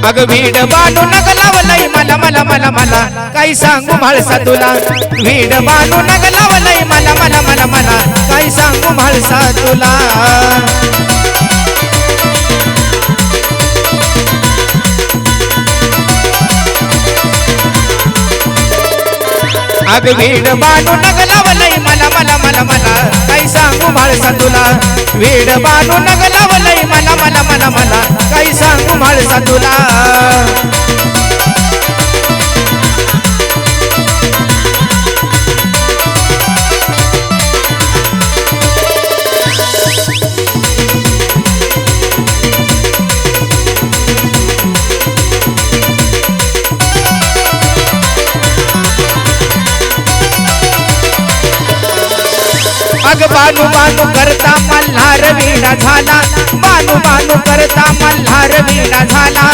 अग भीड बांधू नग लावलंय मला मला मला मला काही सांगू म्हाळसा तुला भीड बांधू नग लावलंय मला मला मला मला काही सांगू म्हाळसा तुला अग भीड बांधू नग लावलंय मला मला मला मला काही सांगू म्हाळसा तुला भीड बांधू नग लावलंय मला मला मला मला काही सांगू म्हाळसा तुला अग बानू बानू करता मल्हार वीणा झाला बानू बानू करता मल्हार वीणा झाला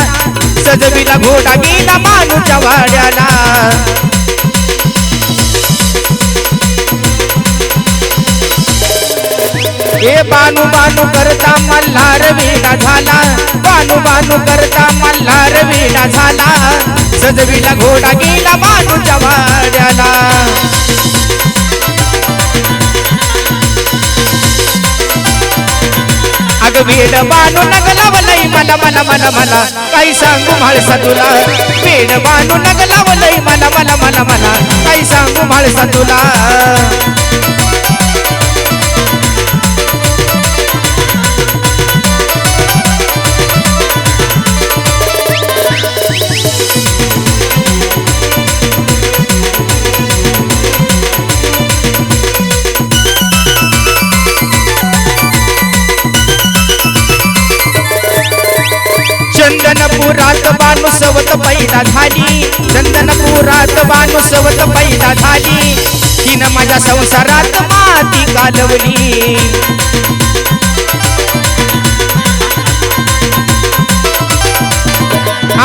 सजविला घोडा गेला मानूच्या वाड्याला ए बानू बानू करता मल्हार वीणा झाला बानू बानू करता मल्हार वीणा झाला सजविला घोडा गेला मानूच्या वाड्याला अग भीड बांधू नग लावलंय मला मला मला मला काही सांगू म्हाळसा तुला भीड बांधू नग लावलंय मला मला मला मला काही सांगू म्हाळसा तुला चंदनपुरात बानू सवत पैदा झाली चंदनपुरात बानू सवत पैदा झाली तिनं माझ्या संसारात माती कालवली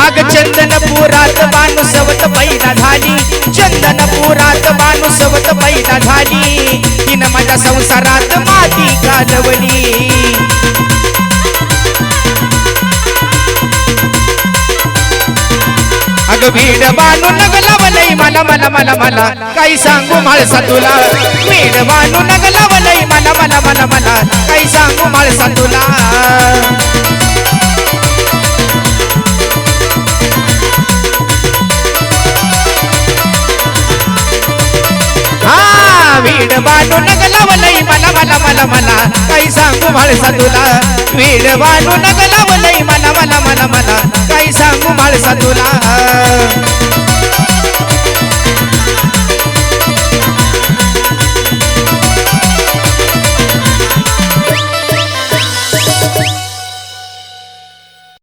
आग चंदनपुरात बानू सवत पैदा झाली चंदनपुरात बानू सवत पैदा झाली तिनं माझ्या संसारात माती कालवली अग भीड बांधू नग लावलंय मला मला मला मला काही सांगू म्हाळसा तुला भीड बांधू नग लावलंय मला मला मला मला काही सांगू म्हाळसा तुला हा भीड बांधू नग लावलंय मला मला मला मला काही सांगू म्हाळसा तुला भीड बांधू नग लावलंय मला मला मला मला काही सांगू म्हाळसा तुला